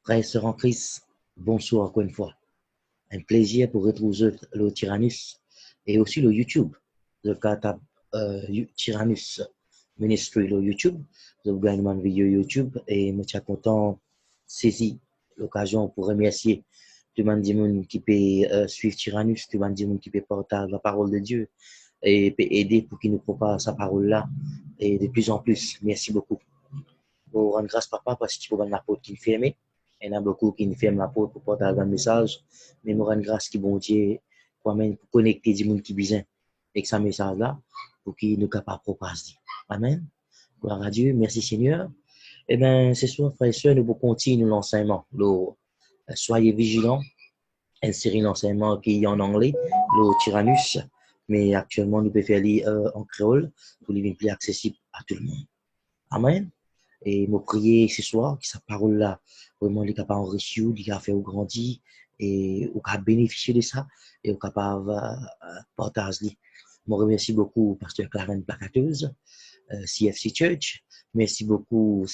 Frères et sœurs en Christ, bonsoir encore une fois. Un plaisir pour retrouver le Tyrannus et aussi le YouTube. Le Kata Tyrannus Ministry, le YouTube. Je vous gagne une vidéo YouTube et je suis content de saisir l'occasion pour remercier tout le monde qui peut suivre Tyrannus, tout le monde qui peut partager la parole de Dieu et peut aider pour qu'il nous propage sa parole-là et de plus en plus. Merci beaucoup. Pour rendre grâce papa parce qu'il faut la porte qui est fermée. Il y en a beaucoup qui ferment la porte pour partager un message. Mais nous rendre grâce qui bon Dieu pour connecter des gens qui besoin avec ce message-là pour qu'il nous capable de propager. Amen. Gloire à Dieu. Merci Seigneur. Eh bien, ce soir, frères et sœurs, nous allons continuer l'enseignement. Soyez vigilants. Une série d'enseignements qui est en anglais, le Tyrannus. Mais actuellement, nous pouvons faire en créole pour les plus accessible à tout le monde. Amen. Et me prier ce soir que sa parole-là, vraiment, est capable d'enrichir, est capable de faire grandir, et on capable bénéficier de ça, et on capable de partager. Je remercie beaucoup Pasteur Clarence Placateuse, CFC Church. Merci beaucoup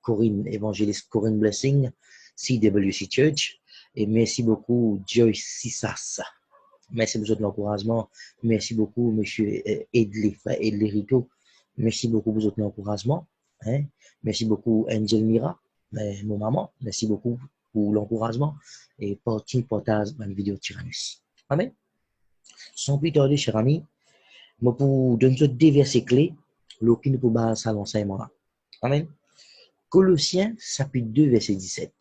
Corinne, évangéliste Corinne Blessing, CWC Church. Et merci beaucoup Joyce Sissas. Merci pour votre encouragement. Merci beaucoup Monsieur Edley, frère Edley Rico. Merci beaucoup pour votre encouragement. Hein? Merci beaucoup Angel Mira, mon maman. Merci beaucoup pour l'encouragement et partage ma vidéo Tyrannus. Amen. Sans plus tarder, chers amis, je pour donner deux versets clés, qui nous peut baser à l'enseignement là. Amen. Colossiens, chapitre 2, verset 17.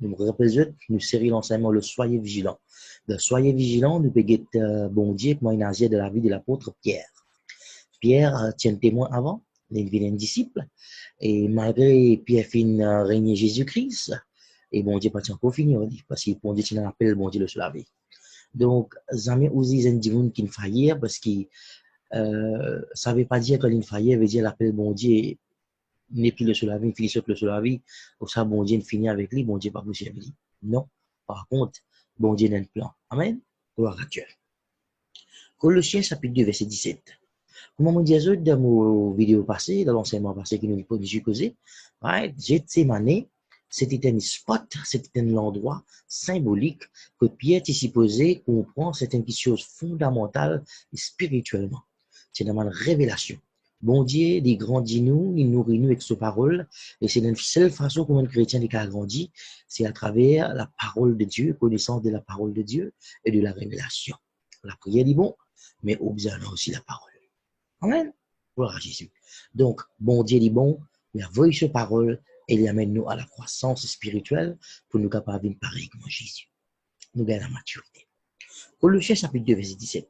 Nous représente une série d'enseignements, le soyez vigilants. Le soyez vigilants, nous pouvons être bon Dieu, comme un de la vie de l'apôtre Pierre. Pierre tient témoin avant. Les vilains disciples, et malgré Pierre fin régner Jésus-Christ, et bon Dieu pas encore fini, parce qu'il bon Dieu tu l'appelle bon Dieu le laver. Donc, jamais osé un divin qui ne faillit, parce que ça veut pas dire que l'infaillir veut dire l'appel bon Dieu n'est plus le laver, il finit sur le laver, ou ça bon Dieu finit avec lui, bon Dieu pas possible avec lui. Non. Par contre, bon Dieu a un plan. Amen. Gloire à Dieu. Colossiens chapitre 2, verset 17. Comme on dit dans mon vidéo passée, dans l'enseignement passé que nous avons causé, Gethsémane, c'était un spot, c'était un endroit symbolique que Pierre s'y posait, comprend certaines choses fondamentales et spirituellement. C'est dans une révélation. Bon Dieu, il grandit nous, il nourrit nous avec sa parole, et c'est la seule façon comment un chrétien a grandi, c'est à travers la parole de Dieu, connaissance de la parole de Dieu et de la révélation. La prière dit bon, mais au besoin aussi la parole. Amen. Gloire à Jésus. Donc, bon Dieu dit bon, il envoie sa parole et il amène nous à la croissance spirituelle pour nous capables de pareil comme Jésus. Nous gagnons la maturité. Colossiens chapitre 2, verset 17.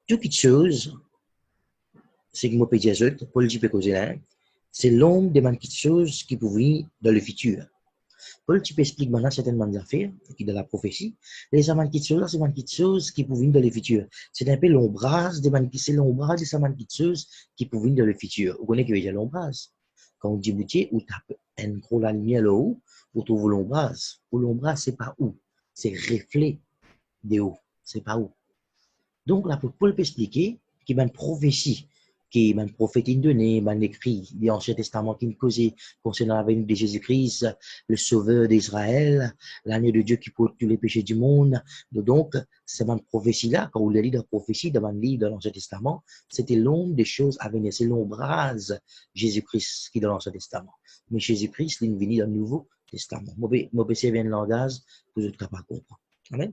Toute chose, c'est que moi peux dire, Paul dit causer là, c'est l'homme des petites choses qui peuvent venir dans le futur. Paul, tu peux expliquer maintenant certaines affaires qui dans la prophétie. Les petites choses, c'est des petites choses qui peuvent venir dans le futur. C'est un peu l'ombrage des c'est l'ombrage de ces petites choses qui peuvent venir dans le futur. Vous connaissez que déjà l'ombrage. Quand on dit boutier, ou tape un gros la lumière là-haut, vous trouvez l'ombrage. Ou l'ombrage, c'est pas où. C'est reflet de haut. C'est pas où. Donc, là, Paul peut expliquer qu'il y a une prophétie qui est un prophète donné, un écrit de l'Ancien Testament qui nous causait concernant la venue de Jésus-Christ, le sauveur d'Israël, l'agneau de Dieu qui porte tous les péchés du monde. Donc, c'est une prophétie-là, quand vous lisez la prophétie dans un livre de l'Ancien Testament, c'était l'ombre des choses à venir, c'est l'ombrage Jésus-Christ qui est dans l'Ancien Testament. Mais Jésus-Christ, il est venu dans le Nouveau Testament. Moi, je vais un langage que vous êtes capable de comprendre. Amen.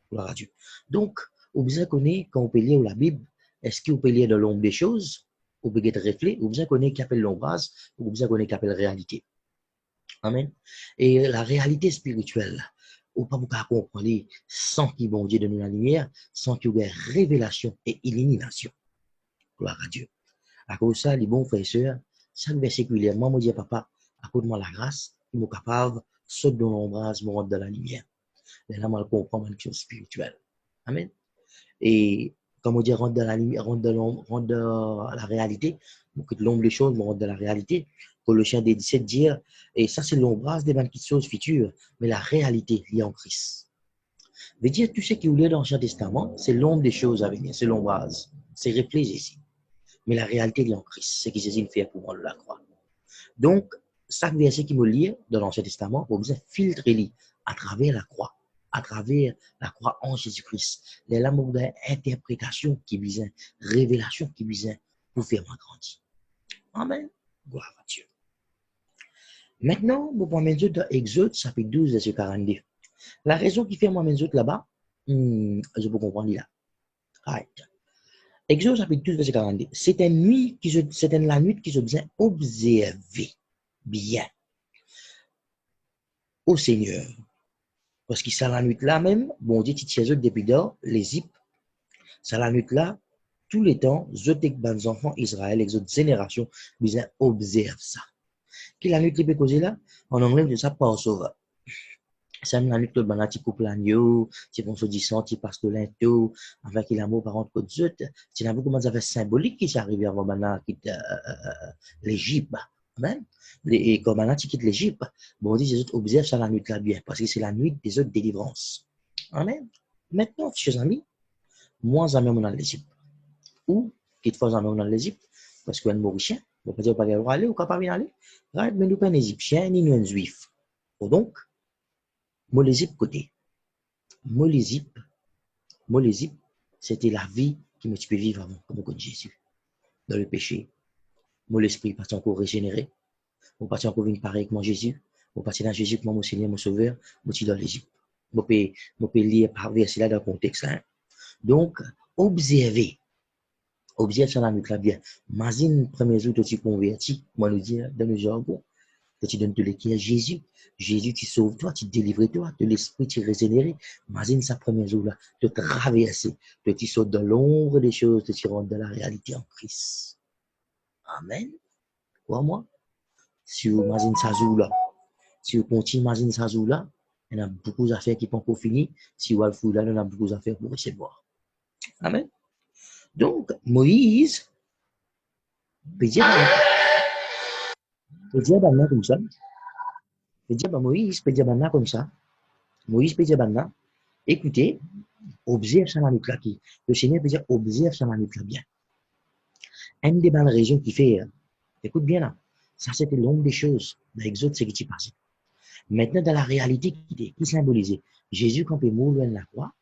Gloire à Dieu. Donc, vous besoin connaître, quand on peut lire la Bible, est-ce que vous pouvez lire de l'ombre des choses, vous pouvez être réfléchi, vous besoin connaître qu'appelle l'ombrage, vous besoin connaître qu'appelle réalité. Amen. Et la réalité spirituelle, vous ne pouvez pas comprendre sans qu'il bon Dieu donne la lumière, sans qu'il y ait révélation et illumination. Gloire à Dieu. À cause de ça, les bons frères et sœurs, chaque verset que moi, je dis papa, à cause de la grâce, il est capable de sauter dans l'ombrage, me rendre dans la lumière. Et là, moi, je comprends une chose spirituelle. Amen. Et comme on dit, rentre dans la lumière, rentre dans la réalité, donc l'ombre des choses, rentre dans la réalité. Colossiens 17 dit, et ça c'est l'ombrage des petites choses futures, mais la réalité liée en Christ. Veut dire, tout ce qui est lié dans l'Ancien Testament, c'est l'ombre des choses à venir, c'est l'ombrage, c'est réfléchi ici. Mais la réalité liée en Christ, c'est qui Jésus fait pour moi de la croix. Donc, chaque verset qui me lit dans l'Ancien Testament, pour bien filtrer lui à travers la croix en Jésus-Christ. Les lames d'interprétation qui visent, révélation qui visent pour faire moi grandir. Amen. Gloire à Dieu. Maintenant, vous pouvez mettre dans Exode, chapitre 12, verset 42. La raison qui fait moi mettre là-bas, je peux comprendre là. Right. Exode, chapitre 12, verset 42. C'était la nuit qui se faisait observer bien au Seigneur. Parce que ça la nuit là même, bon Dieu, tu tiens depuis dehors, les hip, ça la nuit là, tous les temps, je t'ai les enfants Israël, les autres générations, ils observent ça. Qui la nuit qui peut causer là? En anglais, ça Passover. Ça me la nuit que le banati coupe l'agneau, c'est qu'on se dit ça, tu passes de l'into, avec l'amour par contre que zut, c'est un peu comment ça fait symbolique qui s'est arrivé avant maintenant quitte l'Égypte. Amen. Et comme maintenant tu quittes l'Égypte, bon, on dit les autres observent ça la nuit là bien, parce que c'est la nuit des autres délivrances. Amen. Maintenant, chers amis, moi, j'aime mon dans l'Égypte. Ou, quitte fois j'aime dans l'Égypte, parce qu'on est mauricien, on peut dire pas aller ou capable d'aller, mais nous pas un Égyptien ni un Juif. Donc, moi, l'Égypte côté. Moi, l'Égypte, c'était la vie qui me tu peux vivre avant, comme on Jésus. Dans le péché, moi, l'esprit pas encore régénéré. On pas encore venir pareil avec mon Jésus. On pas dans Jésus comme mon Seigneur, mon Sauveur. Moi, tu dans l'Égypte. Moi, peux lire par verset là dans le contexte là. Donc, observez ça dans notre bien. Imagine, premier jour, tu convertis, moi, nous dire, dans le jargon, tu donnes tout le qui est Jésus. Jésus, tu sauves toi, tu délivres toi, de l'esprit, tu régénéré. Imagine ça, premier jour là, de traverser, de tu sautes dans l'ombre des choses, de tu rentres dans la réalité en Christ. Amen. Crois-moi. Si vous imaginez ça jour là, si vous continuez imaginer ça jour là, il y a beaucoup d'affaires qui ne sont pas finies. Si vous allez là, il y a beaucoup d'affaires pour recevoir. Amen. Donc, Moïse, peut dire comme ça. Peut dire Moïse, peut dire comme ça. Moïse peut dire écoutez, observe ça dans le claquis. Le Seigneur peut dire observe ça dans le claquis bien. Une des bonnes raisons qui fait, écoute bien là, ça c'était l'ombre des choses. Dans l'Exode, c'est qui s'est passé. Maintenant, dans la réalité qui symbolisait, Jésus, quand il est mort loin de la croix,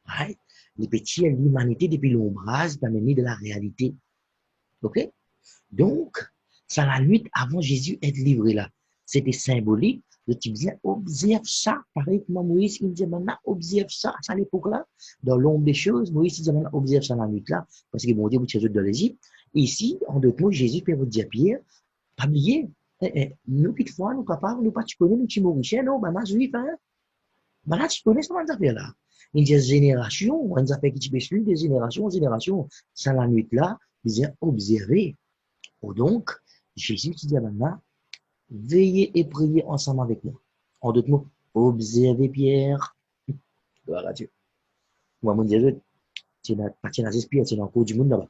right? Les petits à l'humanité depuis l'ombrage, d'amener de la réalité. OK? Donc, ça la nuit avant Jésus être livré là. C'était symbolique. Le type disait, observe ça. Pareil comme Moïse, il disait, maintenant, observe ça. À l'époque-là, dans l'ombre des choses, Moïse disait, maintenant, observe ça la nuit là. Parce que bon Dieu, vous tirez de l'Égypte. Ici, en d'autres mots, Jésus peut vous dire, Pierre, pas oublier, nous, quelquefois, nous capables, nous pas, tu connais, nous, tu mauriciens, non, ben, ma juif, hein. Ben là, tu connais ce qu'on a là. Il y a des générations, on a fait qui peut suivre des générations en génération. Ça la nuit là, il disait, observer. Donc, Jésus dit maintenant, veillez et priez ensemble avec moi. En d'autres mots, observez Pierre. Gloire à Dieu. Moi, mon Dieu, tu n'as pas Pierre, tu es dans le cours du monde là-bas.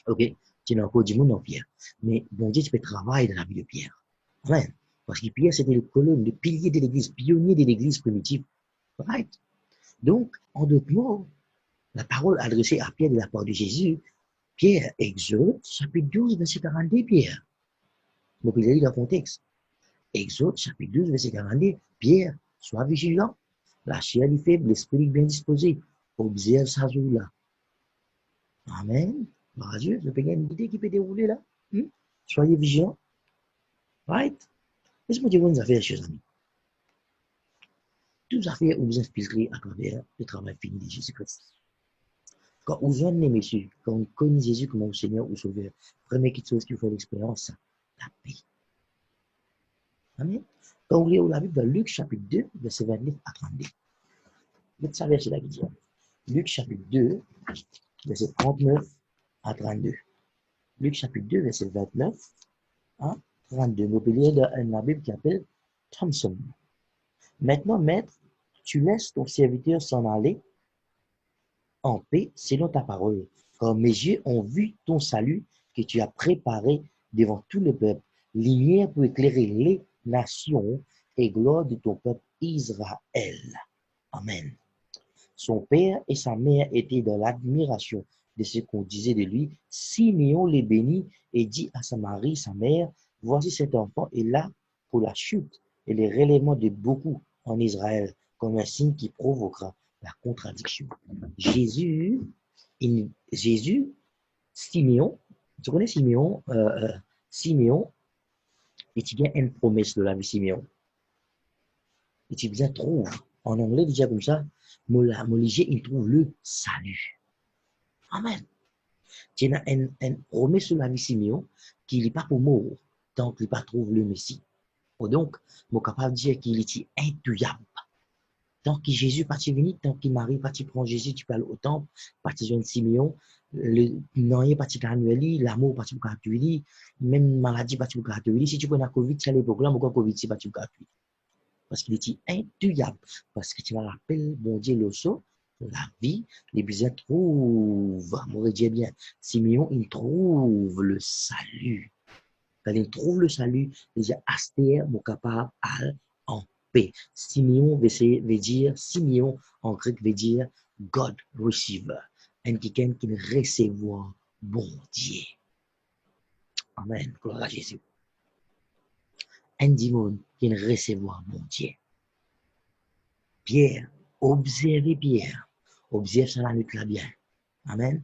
Ok? Tu es dans le cours du monde dans Pierre. Mais bon Dieu, tu peux travailler dans la vie de Pierre. Amen. Parce que Pierre, c'était le colonne, le pilier de l'église, pionnier de l'église primitive. Right? Donc, en d'autres mots, la parole adressée à Pierre de la part de Jésus, Pierre, Exode, chapitre 12, verset 42, Pierre. Donc, il a eu le contexte. Exode, chapitre 12, verset 42, Pierre, sois vigilant. La chair est faible, l'esprit est bien disposé. Observe sa jour-là. Amen. Par Dieu, je peux gagner une idée qui peut dérouler là. Soyez vigilants. Right? Laisse-moi dire une affaire, chers amis. Toutes les affaires où vous infiltrez à travers le travail fini de Jésus-Christ. Quand vous en messieurs, quand on connaît Jésus comme mon Seigneur ou Sauveur, première chose qui vous fait l'expérience, la paix. Amen. Quand vous lisez la Bible dans Luc chapitre 2, verset 29 à 32. Vous savez, c'est là qui dit. Luc chapitre 2, verset 39 à 32. Luc chapitre 2, verset 29 à 32. Vous pouvez lire dans la Bible qui s'appelle Thompson. Maintenant, maître, tu laisses ton serviteur s'en aller en paix selon ta parole, car mes yeux ont vu ton salut que tu as préparé devant tout le peuple, lumière pour éclairer les nations et gloire de ton peuple Israël. Amen. Son père et sa mère étaient dans l'admiration de ce qu'on disait de lui. Siméon les bénit et dit à sa Marie, sa mère, Voici cet enfant est là pour la chute et le relèvement de beaucoup en Israël, comme un signe qui provoquera la contradiction. Jésus, Jésus, Siméon, tu connais Siméon, Siméon, et tu viens une promesse de la vie Siméon. Et tu bien trouve, en anglais déjà comme ça, Moligé, il trouve le salut. Amen. Tu as une promesse de la vie Siméon qu'il n'est pas pour mort tant qu'il ne trouve le Messie. Donc, je suis capable de dire qu'il est intouillable. Tant que Jésus parti venir, tant que Marie parti prendre Jésus, tu parles au temple, parti joindre Simeon, le non parti canueli, l'amour parti pour gratuit, même maladie parti pour gratuit. Si tu connais la Covid, c'est à l'époque là, pourquoi Covid c'est parti pour gratuit? Parce qu'il est intouillable. Parce que tu me rappelles, bon Dieu, le saut, la vie, les bisous trouvent, moi je dis bien, Simeon, il trouve le salut. Quand il trouve le salut, il dit, Astère, mon capable, en paix. Simeon veut dire, Simeon en grec veut dire God receiver. Un quelqu'un qui recevoir bon Dieu. Amen. Gloire à Jésus. Un démon qui recevoir bon Dieu. Pierre, observez Pierre. Observe ça la nuit là bien. Amen.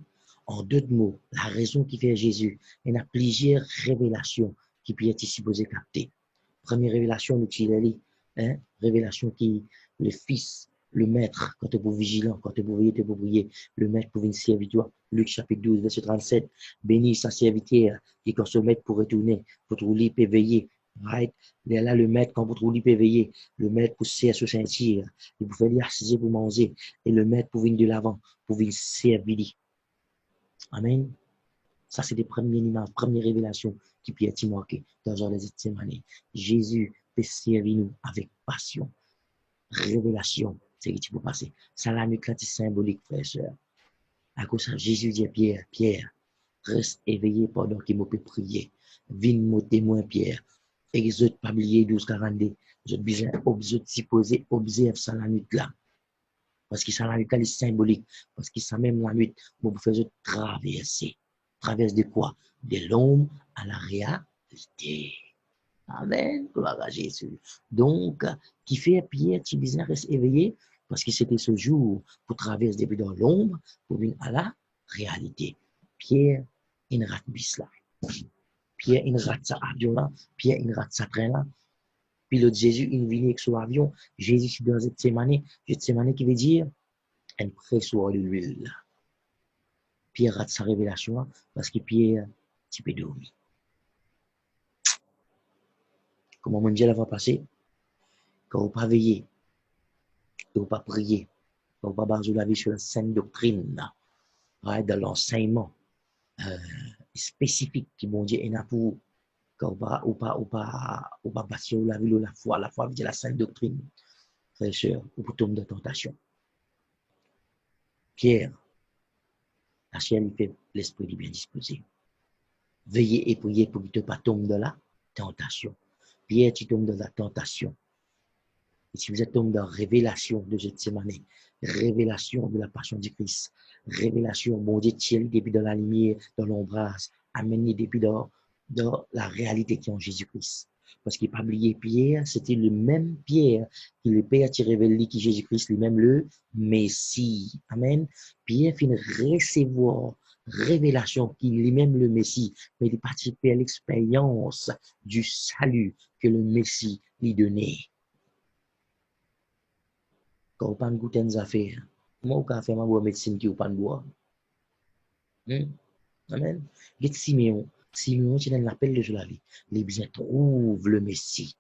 En deux mots, la raison qui fait Jésus, il y a plusieurs révélations qui peuvent être supposées capter. Première révélation, nous tirons, révélation qui, le Fils, le Maître, quand tu es vigilant, quand tu es veiller, tu es prier, le Maître pour une serviteur. Luc chapitre 12, verset 37. Bénis sa serviteur qui, quand ce Maître pour retourner, pour trouver peut veiller. Right? Là, le Maître, quand vous trouvez peut veiller, le Maître pour se sentir, il vous fait assiser pour manger, et le Maître pour venir de l'avant, pour venir servir. Amen. Ça, c'est des premières images, premières révélations qui peuvent être marquées dans les Gethsémani. Jésus peut servir nous avec passion. Révélation, c'est ce qui peut passer. Ça, la nuit, c'est symbolique, frère et soeur. À cause de ça, Jésus dit à Pierre, Pierre, reste éveillé pendant qu'il me peut prier. Viens mon témoin, Pierre. Exode, pas oublier 12, 42. Je besoin, supposer, observe ça la nuit là. Parce que ça, la nuit là, est symbolique. Parce que ça, même la nuit, vous pouvez traverser. Traverse de quoi? De l'ombre à la réalité. Amen. Gloire à Jésus. Donc, qui fait Pierre, tu besoin rester éveillé parce que c'était ce jour pour traverser depuis dans l'ombre pour venir à la réalité. Pierre, il rate bis là. Pierre, il rate sa avion là. Pierre, il rate sa train là. Pilote Jésus, il vient avec son avion. Jésus, dans cette semaine qui veut dire, un pressoir de l'huile. Pierre rate sa révélation parce que Pierre, tu peux dormir. Comment mon Dieu la va passer? Quand on pas veiller, quand on pas prier, quand on pas baser la vie sur la saine doctrine, ouais, dans l'enseignement spécifique qui mon Dieu est là pour quand on pas passer la vie la foi via la saine doctrine, frère et sœur, ou pour tomber de tentation. Pierre, la chair lui fait l'esprit bien disposé. Veillez et priez pour que tu ne pas tomber dans la tentation. Pierre, tu tombes dans la tentation. Et si vous êtes tombé dans la révélation de cette semaine, révélation de la passion du Christ, révélation, bon Dieu, Thierry, depuis dans la lumière, dans l'ombrage, amené depuis dans la réalité qui est en Jésus-Christ. Parce qu'il n'a pas oublié Pierre, c'était le même Pierre qui le Père a révélé qui Jésus-Christ, lui-même le Messie. Amen. Pierre finit recevoir révélation qui lui-même le Messie, mais il participait à l'expérience du salut que le Messie lui donnait. Quand on pas goûter des affaires, moi, on fait ma bonne médecine qui ou pas de bois. Amen. Get Simeon. Simeon, c'est l'appel de la vie. Les bien trouvent le Messie.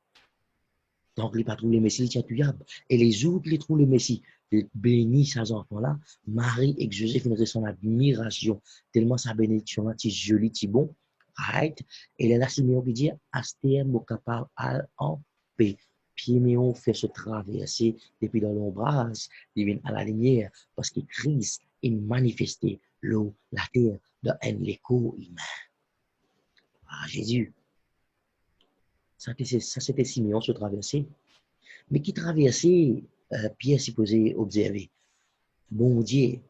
Donc, les pas trouvent le Messie, ils tient tuyable. Et les autres, les trouvent le Messie. Ils bénissent ces enfants-là. Marie et Joseph, ils son admiration. Tellement sa bénédiction là, c'est joli, c'est bon. Right? Et là, Simeon qui dit, Astère, mon capable, en paix. Simeon fait se traverser depuis dans l'ombrage, il vient à la lumière, parce que Christ est manifesté, l'eau, la terre, dans un écho humain. Ah, Jésus. Ça, c'était Simeon se traverser. Mais qui traversait, Pierre supposé observer. Bon Dieu,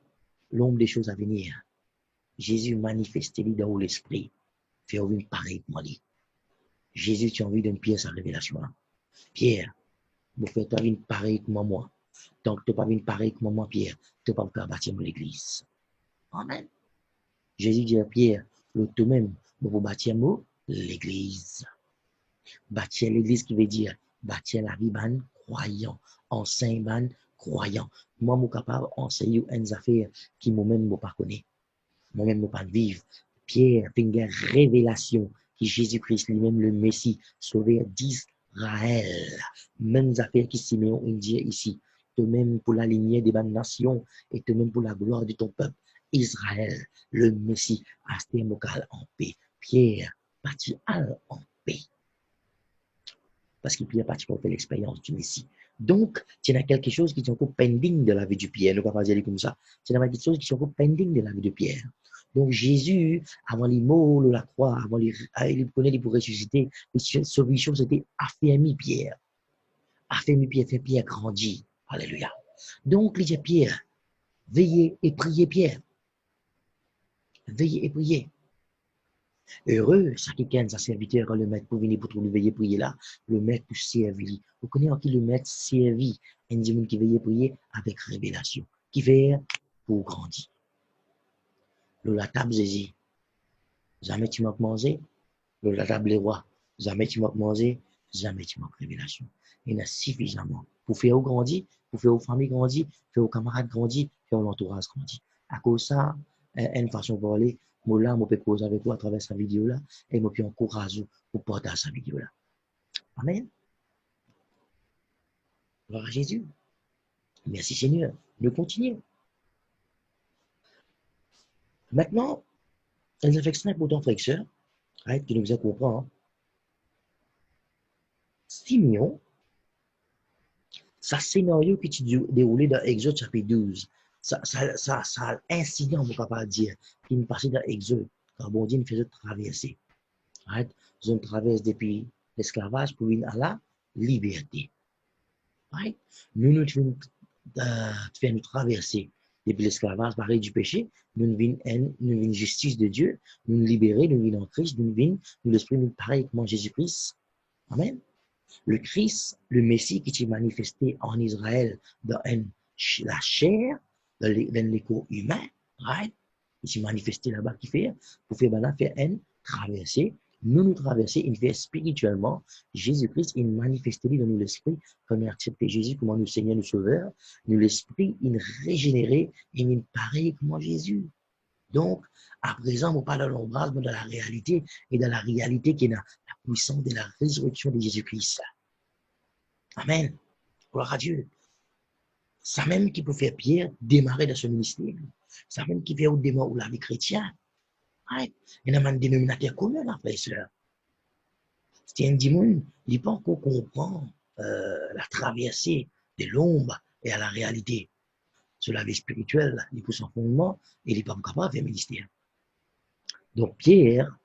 l'ombre des choses à venir. Jésus manifesté dans l'esprit. Fait une pareille pour lui. Jésus, tu as envie d'une pierre sa révélation. Hein? Pierre, vous faites pas une pareille comme moi. Donc, tu n'as pas une pareille comme moi, Pierre. Tu n'as pas bâtir l'église. Amen. Jésus dit à Pierre, le tout même, vous bâtir l'église. Bâtir l'église qui veut dire bâtir la vie ban croyant, enseigne ban croyant. Moi, je suis capable d'enseigner une affaire qui moi-même ne pas connaître. Moi-même ne pas vivre. Pierre fait une révélation qui Jésus-Christ lui-même le Messie, sauveur d'Israël. Même affaires qui Simeon dit ici. De même pour la lignée des bonnes nations et de même pour la gloire de ton peuple. Israël, le Messie, Asté Mokal en paix. Pierre, bâti en paix. Parce qu'il Pierre parti pour faire l'expérience du Messie. Donc, il y a quelque chose qui est encore pending de la vie du Pierre. Ne pas dire comme ça. Il y a quelque chose qui est encore pending de la vie de Pierre. Donc, Jésus, avant les mots de la croix, avant les connaître pour ressusciter, la solution, c'était affermir Pierre. Affermir Pierre, faire Pierre grandir. Alléluia. Donc, il dit Pierre, veillez et priez Pierre. Veillez et priez. Heureux, ça quelqu'un, sa serviteur, quand le maître pour venir pour trouver veiller prier là, le maître pour servir. Vous connaissez en qui le maître servit, un démon qui veille prier avec révélation, qui fait pour grandir. La table Jésus, jamais tu m'as mangé, la table les rois, jamais tu m'as mangé, jamais tu m'as révélation. Il y en a suffisamment pour faire grandir, pour faire aux familles grandir, faire aux camarades grandir, faire l'entourage grandir. À cause de ça, une façon de parler, moi là, je peux causer avec vous à travers cette vidéo-là et je peux encourager pour partager cette vidéo-là. Amen. Gloire à Jésus. Merci Seigneur. Nous continuons. Maintenant, les affections importantes, frères et sœurs, qui nous a compris, hein. Simeon, ça scénario qui s'est déroulé dans Exode chapitre 12, ça a incident, on ne peut pas dire, qui nous passait dans Exode, quand bon Dieu nous faisait traverser. Right? Zone traverse depuis l'esclavage pour venir à la liberté. Right? Nous devons faire nous traverser depuis l'esclavage, pareil du péché, nous venons justice de Dieu, nous libérer, nous venons en Christ, nous venons l'esprit nous pareil comme Jésus-Christ. Amen. Le Christ, le Messie qui s'est manifesté en Israël dans la chair, dans les corps humains, right? Il s'est manifesté là-bas qui fait, pour faire une traversée. Nous traverser, il fait spirituellement. Jésus-Christ, il manifesté dans nous l'esprit, quand nous acceptons Jésus comme nous Seigneur, nous Sauveur. Nous l'esprit, il régénéré, il pareil comme Jésus. Donc, à présent, on parle de l'ombrage, mais dans la réalité, et dans la réalité qui est dans la puissance de la résurrection de Jésus-Christ. Amen. Gloire à Dieu. Ça même qui peut faire Pierre démarrer dans ce ministère. Ça même qui fait au démarrer la vie chrétienne. Il y a un dénominateur commun, après cela. C'est un démon, il n'est pas encore comprend la traversée de l'ombre et à la réalité. Sur la vie spirituelle, il pousse en fondement et il n'est pas capable de faire ministère. Donc, Pierre,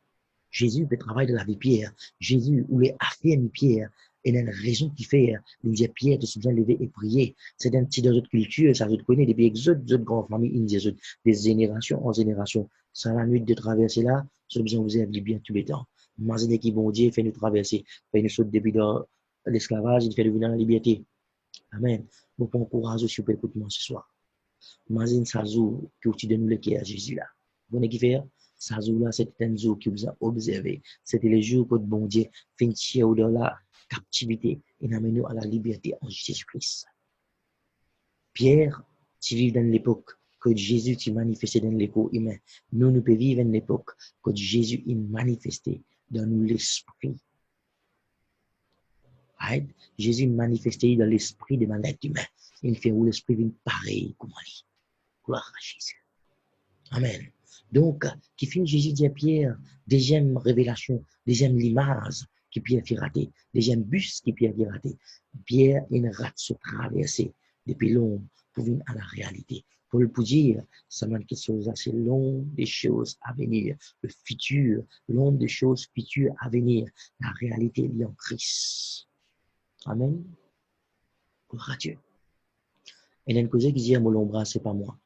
Jésus fait travail de la vie Pierre. Jésus, où il affirme Pierre, il y a une raison qui fait, il dit Pierre de se bien lever et prier. C'est un petit dans notre culture, ça vous connaît depuis Exode, d'autres grandes familles, des générations en génération. Ça la nuit de traverser là, c'est besoin de vous avez bien tous les temps. Imaginez qui bon Dieu fait nous traverser, fait nous sauter depuis dans l'esclavage, il fait nous venir dans la liberté. Amen. Nous pouvons encourager sur l'écoutement ce soir. Imagine ça jour que tu donnes le cœur à Jésus là. Vous voyez qui fait? Ça jour là, c'était un jour que vous avez observé. C'était le jour que bon Dieu fait tirer dans la captivité et amène nous à la liberté en Jésus-Christ. Pierre, tu vis dans l'époque que Jésus t'y manifesté dans l'époque humain. Nous pouvons vivre dans l'époque que Jésus est manifesté dans nous l'esprit. Right? Jésus est manifesté dans l'esprit de l'être humain. Il fait où l'esprit vient pareil comme lui. Gloire à Jésus. Amen. Donc, qui fait Jésus dit à Pierre, deuxième révélation, deuxième image qui Pierre fait rater, deuxième bus qui Pierre fait rater. Pierre, il rate se traverser depuis l'ombre pour venir à la réalité. Pour le dire, ça m'a quelque chose assez long des choses à venir, le futur, long des choses futures à venir, la réalité liée en Christ. Amen. Gloire à Dieu. Et il y a une cause qui dit, mon l'ombrage, c'est pas moi.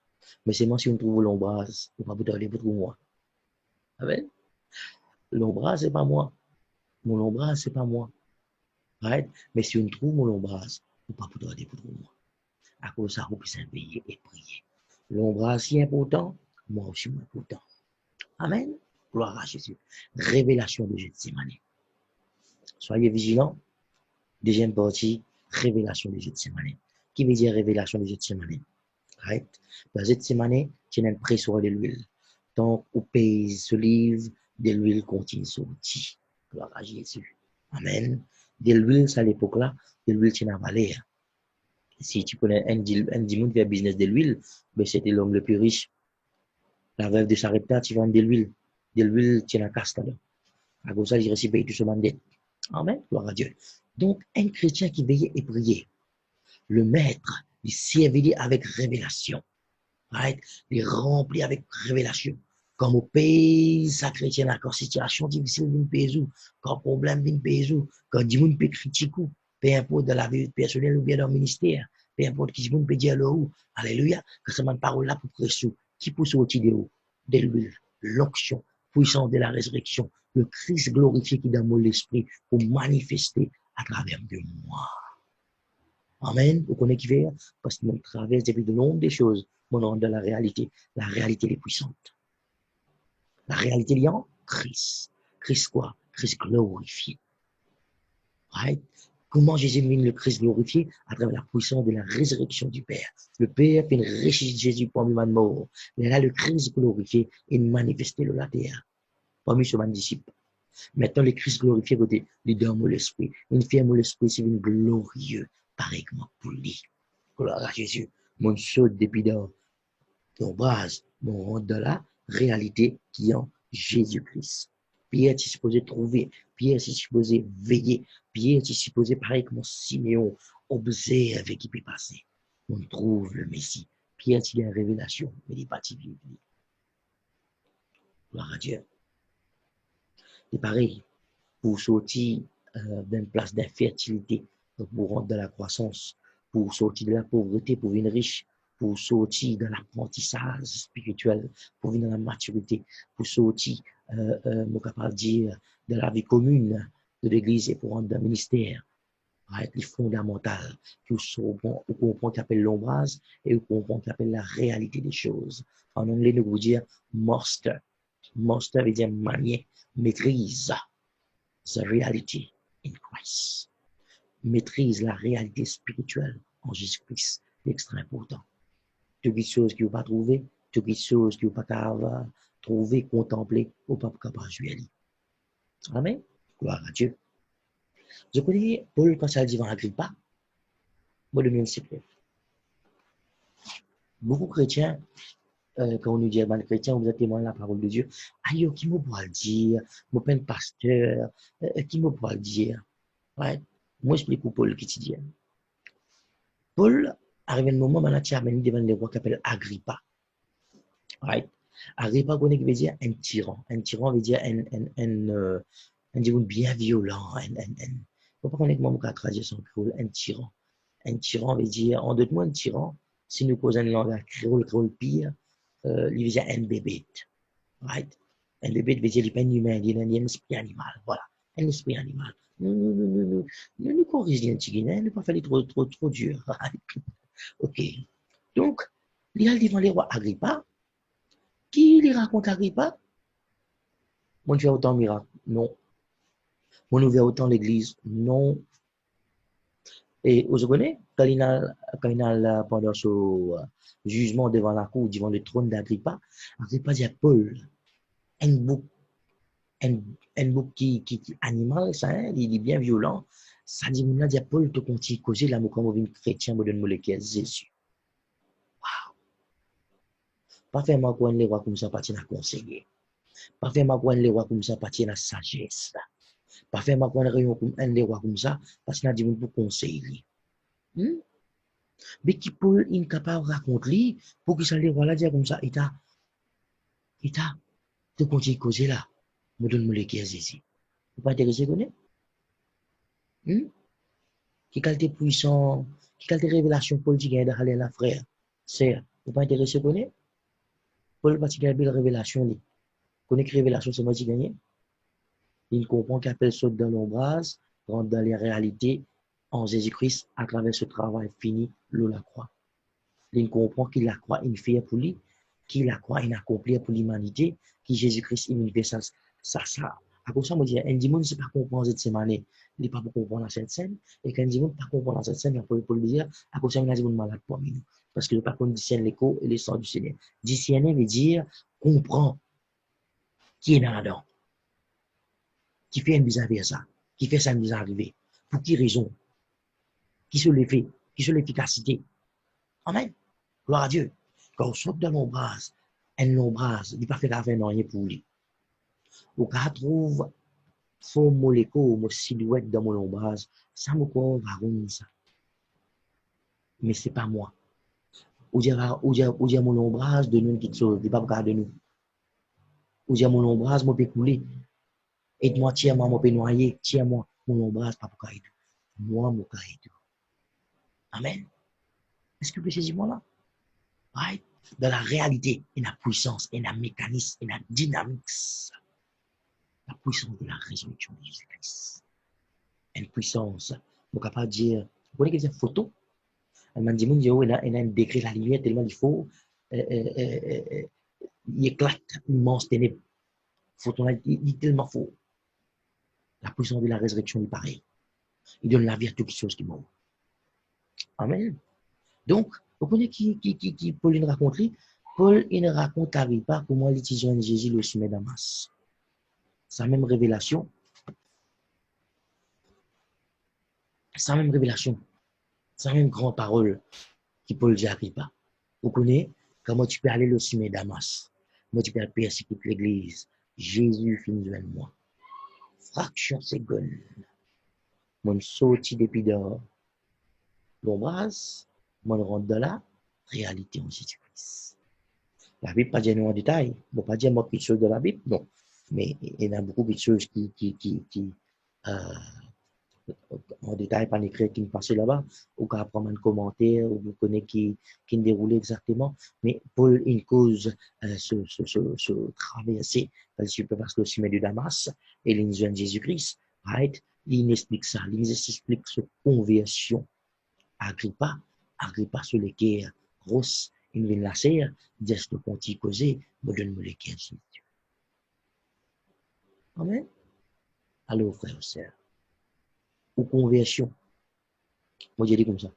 Mais c'est moi si on trouve l'ombrage, on va vous donner pour moi. Amen. L'ombrage, c'est pas moi. Mon ombrage, c'est pas moi. Right? Mais si on trouve mon ombrage, ou pas pour demander pour moi. À cause de ça, vous pouvez veiller et prier. L'ombrage, si important, moi aussi, moi important. Amen. Gloire à Jésus. Révélation de Gethsemane. Soyez vigilants. Deuxième partie, révélation de Gethsemane. Qui veut dire révélation de Gethsemane? Right? Dans Gethsemane, tu as une pression de l'huile. Donc, au pays ce livre, de l'huile continue sortir. Gloire à Jésus. Amen. De l'huile, à l'époque-là, de l'huile, tu n'as pas l'air. Si tu connais un dimanche qui fait business de l'huile, ben c'était l'homme le plus riche. La veuve de Sarepta, tu vends de l'huile. De l'huile, tu n'as casse là. À cause de ça, il réussit à payer tout ce mandat. Amen. Gloire à Dieu. Donc, un chrétien qui veillait et priait, le maître, il servait avec révélation. Right? Il remplit avec révélation. Comme au pays, sa chrétienne, quand situation difficile vient pays où, quand problème vient pays où, quand du monde peut critiquer, peu importe dans la vie personnelle ou bien dans le ministère, peu importe qui monde peut dire le où, alléluia, que ça m'a parole là pour pression, qui pousse au de haut, de l'huile, l'onction, puissance de la résurrection, le Christ glorifié qui est dans mon esprit pour manifester à travers de moi. Amen. Vous connaissez qui fait? Parce que nous traverse depuis de longues choses, mon nom de la réalité. La réalité est puissante. La réalité est en Christ. Christ quoi? Christ glorifié. Right? Comment Jésus mène le Christ glorifié? À travers la puissance de la résurrection du Père. Le Père fait une richesse Jésus parmi les morts. Mais là, le Christ glorifié est manifesté dans la terre. Parmi ce disciple. Maintenant, le Christ glorifié, côté, il donne l'esprit. Il fait l'esprit, c'est une glorieux, pareillement pour lui. Gloire à Jésus. Mon saut depuis dans ton base, mon rentre dans la réalité qui est en Jésus-Christ. Pierre est supposé trouver, Pierre est supposé veiller, Pierre est supposé, pareil comme Siméon, observer qui peut passer. On trouve le Messie. Pierre est une révélation, mais il n'est pas vivre. Gloire à Dieu. C'est pareil, pour sortir d'une place d'infertilité, pour rentrer dans la croissance, pour sortir de la pauvreté, pour devenir riche, pour sortir de l'apprentissage spirituel, pour venir dans la maturité, pour sortir, mon capable de dire, de la vie commune de l'Église et pour rentrer dans le ministère. C'est fondamental. Pour comprendre qu'on appelle l'ombrage et pour comprendre qu'on appelle la réalité des choses. En anglais, nous vous dire master. Master veut dire manier, maîtrise. The reality in Christ. Maîtrise la réalité spirituelle en Jésus-Christ. C'est extrêmement important. Toutes les choses que vous pas trouver, toutes les choses que vous pas trouver, contempler, vous pas capable de jouer. Amen. Gloire à Dieu. Je connais Paul quand ça dit devant Agrippa. Moi, le mien, c'est clair. Beaucoup de chrétiens, quand on nous dit, ben, chrétien, vous êtes témoin de la parole de Dieu. Aïe, qui me pourra le dire? Mon père pasteur, qui me pourra le dire? Ouais. Moi, je explique pour Paul qui te dit. Paul, arrivé le moment, maintenant, tu as amené devant le roi qui s'appelle Agrippa. Right? Agrippa, qu'on veut dire un tyran. Un tyran veut dire un bien violent. Faut pas connaître comment on traduire son créole, un tyran. Un tyran veut dire, en d'autres mots, un tyran, si nous posons un langage créole pire, il veut dire un bébé. Right? Un bébé veut dire, il n'est pas un humain, il est un esprit animal. Voilà. Un esprit animal. Nous corrigeons un petit guinéen, ne pas faire trop dur. Ok. Donc, il y a devant les rois Agrippa. Qui les raconte Agrippa? Mon Dieu, autant miracle? Non. Mon ouvert autant l'église? Non. Et vous connaissez, quand il a pendant ce jugement devant la cour, devant le trône d'Agrippa, Agrippa dit à Paul, un bouc, un bouc qui animal, ça, hein, il est bien violent. Ça dit, mon dit à Paul, tu continues à causer l'amour comme un chrétien, me donne le cœur Jésus. Wow. Pas faire ma coin les rois comme ça, partir à conseiller. Pas faire ma coin les rois comme ça, partir à sagesse. Pas faire ma coin les rois comme ça, parce qu'il a dit pour conseiller. Hmm? Mais qui peut incapable de raconter pour que ça les rois là dire comme ça, il t'a, de continuer à causer là. Me donne-moi les caisses ici. Vous pas intéressé, connaître? Hmm? Qui qualité puissant, qui qualité révélation politique de aller la frère. C'est, vous pas intéressé, connaître? Paul, parce qu'il a une belle révélation, connaître révélation, c'est moi qui gagne. Il comprend qu'appelle saute dans l'ombrage, rentre dans les réalités en Jésus-Christ à travers ce travail fini, le la croix. Il comprend qu'il la croix une fière pour lui, qu'il la croix une accomplir pour l'humanité, qui Jésus-Christ une ça. À cause de ça, moi, je dis, un dimanche, c'est pas comprendre cette semaine, il n'est pas pour comprendre cette scène, et quand dimanche, pas comprendre cette scène, il faut le dire, à cause de ça, il y a des malades pour nous. Parce que le pas qu'on discerne l'écho et les sons du Seigneur. Discerner veut dire, comprend qui est là-dedans, qui fait une bizarre vers ça, qui fait ça nous arriver, pour qui raison, qui se l'effet, qui se l'efficacité. Amen. Gloire à Dieu. Quand on saute dans l'ombrage, il n'est pas fait affaire rien pour lui. Ou quand on trouve faux molécule, mon silhouette dans mon ombrage, ça me croit, va rendre ça. Mais ce n'est pas moi. Ou dire mon ombrage de nous quelque chose, il n'est pas pour de nous. Ou dire mon ombrage, moi, peux couler. Aide-moi, tiens-moi, moi, peux noyer, tiens-moi, mon ombrage, pas pour cailler. Moi, mon cailler. Amen. Est-ce que vous saisissez moi là? Right? Dans la réalité, il y a la puissance, il y a le mécanisme, il y a la dynamique. La puissance de la résurrection de Jésus-Christ. Une puissance. On peut pas dire, vous voyez que c'est photo? Elle m'a dit, il a un décret la lumière tellement il faut, il éclate l'immense ténèbre. Photo, il est tellement faux. La puissance de la résurrection est pareil. Il donne la vie à toutes les choses qui meurent. Amen. Donc, vous connaissez qui Pauline raconte? Paul, il ne raconte pas comment il utilise Jésus le sommet Damas. Sa même révélation, sa même grande parole qui Paul dit pas. Vous connaissez comment tu peux aller le sommet Damas, comment tu peux persécuter l'église. Jésus finit de moi. Fraction seconde. Mon sorti depuis dehors. L'ombrage, mon rentre dans la réalité en Jésus-Christ. La Bible pas dire nous en détail. Bon, pas dire moi quelque chose de la Bible, non. Mais il y a beaucoup de choses en détail par l'écrit qui me passait là-bas, ou qu'à prendre un commentaire, ou vous connaissez qui déroule exactement. Mais Paul, une cause, se traverser, parce qu'il peut passer le sommet de Damas, et l'individu de Jésus-Christ, right? Il explique ça, il explique sa conversion. Agrippa sur les quais grosses, il vient la serre, dit ce qu'on t'y causé, me donne-moi les quais. Amen. Alors, frère, sœur, ou conversion. Moi, j'ai dit comme ça.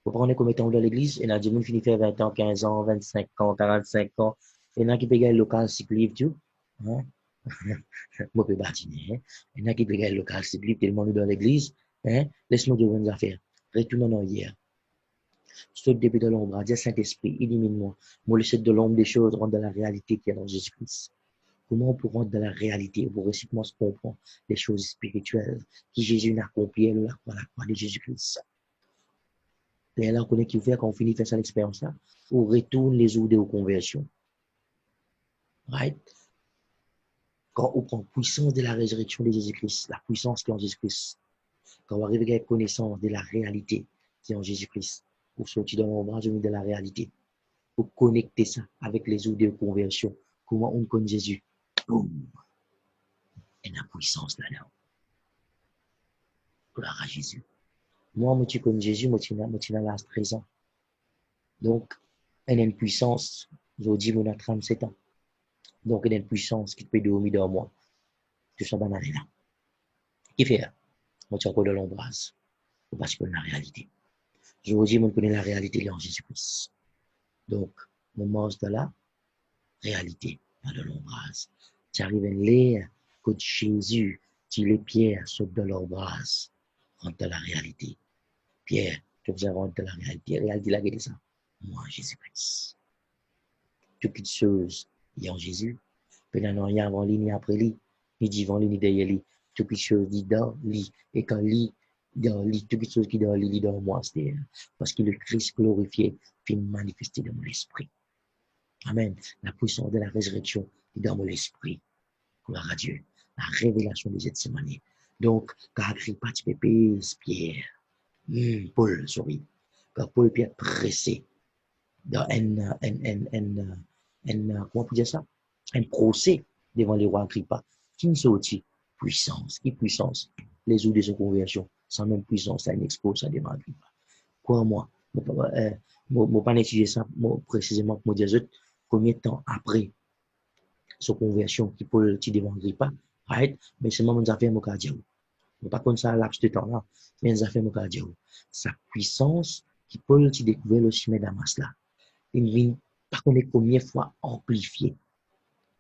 Vous prenez comme étant dans l'église, et il y a des gens qui finissent faire 20 ans, 15 ans, 25 ans, 45 ans. Il y en a qui payent le local cycle livre, tout. Hein? Moi, je peux bâtiner. Hein? Il y en a qui payent le local cycle livre, tellement dans l'église. Hein? Laisse-moi de bonnes affaires. Retourne en hier. Saute depuis de l'ombre, Dieu Saint-Esprit, illumine-moi. Moi, le de l'ombre des choses, rentre dans la réalité qui est dans Jésus-Christ. Comment on peut rentrer dans la réalité pour récitement se comprendre les choses spirituelles qui Jésus n'a accompli la croix de Jésus-Christ. Et là, on connaît qu'il fait quand on finit de faire cette expérience-là, on retourne les eaux de conversion. Right? Quand on prend la puissance de la résurrection de Jésus-Christ, la puissance qui est en Jésus-Christ, quand on arrive à la connaissance de la réalité qui est en Jésus-Christ, pour sortir dans l'ombrage de la réalité, pour connecter ça avec les eaux de conversion, comment on connaît Jésus. Boum! Et la puissance là-dedans. Gloire à Jésus. Moi, je connais Jésus, je suis dans l'âge 13 ans. Donc, il y a une puissance, je dis, on a 37 ans. Donc, il y a une puissance qui peut dormir dans moi. Que ça va dans là. Qui fait? Moi, je suis encore dans l'ombrage. Parce que c'est la réalité. Je vous dis, je connais la réalité en Jésus-Christ. Donc, mon mange de la réalité, pas de l'ombrage. Tu arrives à l'air, que Jésus, tu les pierres sautent de l'ombrage, rentre dans la réalité. Pierre, tu faisais rentrer dans la réalité. Réalité, la guérison. Moi, Jésus-Christ. Toutes les choses, il y a en Jésus. Puis là, non, il y a avant lui, ni après lui. Ni devant lui, ni derrière lui. Toutes les choses, il dans lui. Et quand lui, dans lui, toutes les choses qui dans lui, dans moi, c'est parce que le Christ glorifié fait manifester dans mon esprit. Amen. La puissance de la résurrection est dans mon esprit. Gloire à Dieu. La révélation des Gethsémane. Donc, quand Agrippa, tu peux payer Pierre. Paul, sorry. Quand Paul Pierre pressé dans comment on peut dire ça? Un procès devant les rois Agrippa. Qui ne sortit? puissance. Qui puissance? Les eaux de son conversion. Sans même puissance, ça n'expose, ça ne démarre pas. Quoi, moi? Je ne pas étudier ça précisément pour me dire combien de temps après son conversion qui peut le démontrer pas, right? Mais c'est moi qui fait mon cardio. Pas comme ça, laps de temps là, mais ça fait mon cardio. Sa puissance qui peut le découvrir le chemin d'Amas là. Il vient pas connaître combien de fois amplifié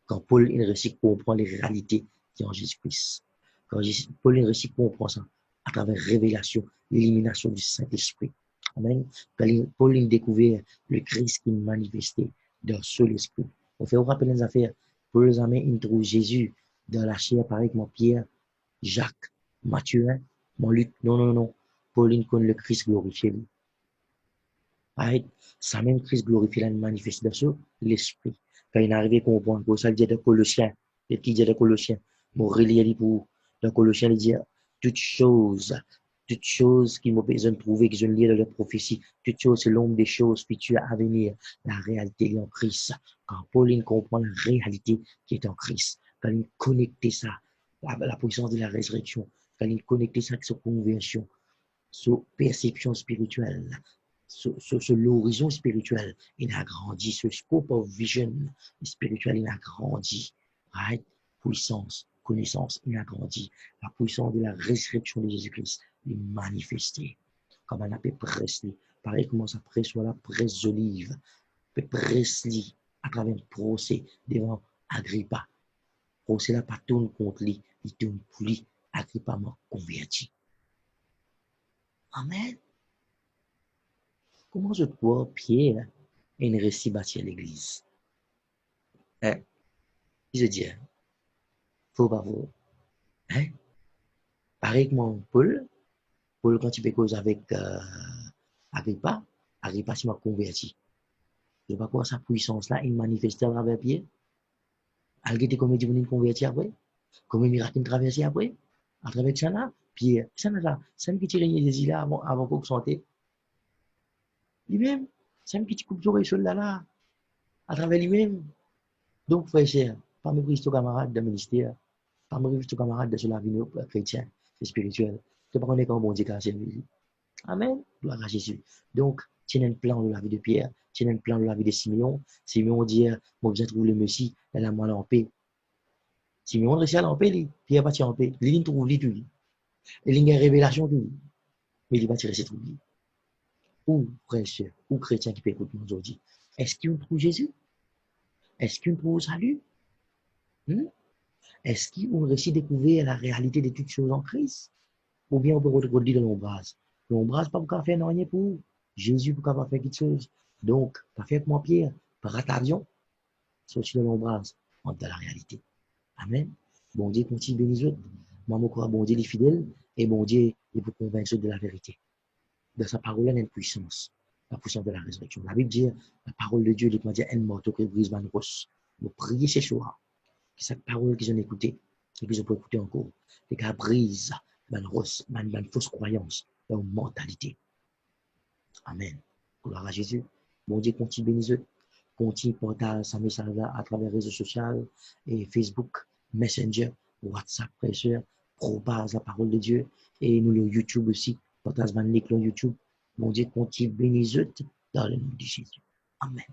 quand Paul il réussit à comprendre les réalités qui sont en Jésus-Christ. Quand Paul il réussit à comprendre ça à travers révélation, l'élimination du Saint-Esprit. Amen. Quand Paul il découvert le Christ qui manifestait dans seul esprit. On fait rappeler les affaires. Pour les amis, il trouve Jésus dans la chair, pareil comme Pierre, Jacques, Matthieu, mon Luc. Non, non, non. Pauline connaît le Christ glorifié. Right? Ça même Christ glorifié, la manifestation de l'esprit. Quand il est arrivé à comprendre que ça dit de Colossiens, et qui dit de Colossiens, mon relié pour dans Colossiens, il dit toutes choses qui m'ont besoin de trouver, que je lis dans la prophétie, toutes choses c'est l'ombre des choses futures à venir, la réalité est en Christ. Quand Pauline comprend la réalité qui est en Christ, quand il connecte ça à la puissance de la résurrection, quand il connecte ça avec sa conversion, sa perception spirituelle, sur l'horizon spirituel, il a grandi, ce scope of vision spirituel, il a grandi, right? Puissance, connaissance, il a grandi. La puissance de la résurrection de Jésus-Christ est manifestée. Comme on appelle Presley, pareil comment ça presse sur la presse d'olive, Presley, à travers le procès devant Agrippa. Procès là, pas tourne contre lui, il tourne pour lui, Agrippa m'a converti. Amen. Comment je crois Pierre est une récit bâti à l'église? Hein? Je dis, faut pas vous. Hein? Pareil que mon Paul, quand il peut cause avec Agrippa, Agrippa s'est converti. Je ne sais pas quoi sa puissance là, il manifestait à travers Pierre. Elle était comme il converti après. Comme un miracle traversé après. À travers ça là, Pierre, ça là, c'est un petit régné des îles là avant qu'on santé. Lui-même, c'est un petit coup de oreille là, à travers lui-même. Donc, frère cher, pas me prise ton camarade de ministère, pas me prise ton camarade de la vie chrétien et spirituel. Tu ne connais pas bon Dieu qui lui. Amen. Gloire à Jésus. Donc, tiens un plan de la vie de Pierre, tiens un plan de la vie de Simeon. Simeon dit, moi, je trouve le Messie, elle a moi en paix. Simeon réussit à en paix, Pierre va en paix. Il trouve lui. Il y a une révélation tout. Mais il va tirer ses troubles. Ou frère cher, ou chrétien qui peut écouter aujourd'hui. Est-ce qu'il trouve Jésus? Est-ce qu'il trouve salut? Est-ce qu'on réussit à découvrir la réalité de toutes choses en Christ? Ou bien on peut retrouver dans l'ombrage? L'ombrage, pas pour faire rien pour Jésus, pour faire quelque chose. Donc, pas faire comme Pierre, par l'avion, sortir de l'ombrage, on est dans la réalité. Amen. Bon Dieu, continue bénir les autres. Moi, je crois, bon Dieu, les fidèles, et bon Dieu, il vous convaincre de la vérité. Dans sa parole, il y a une puissance, la puissance de la résurrection. La Bible dit, la parole de Dieu, il dit, elle mort, que brise man roche. Vous priez ce soir. Cette parole qu'ils ont écoutée, et qu'ils ont pas écouté encore, et qu'elle brise une fausse croyance, une mentalité. Amen. Gloire à Jésus. Bon Dieu, continue bénir eux. Continue partager sa message à travers les réseaux sociaux et Facebook, Messenger, WhatsApp, frère, propage la parole de Dieu. Et nous, le YouTube aussi, partage le link sur YouTube. Bon Dieu, continue bénir eux dans le nom de Jésus. Amen.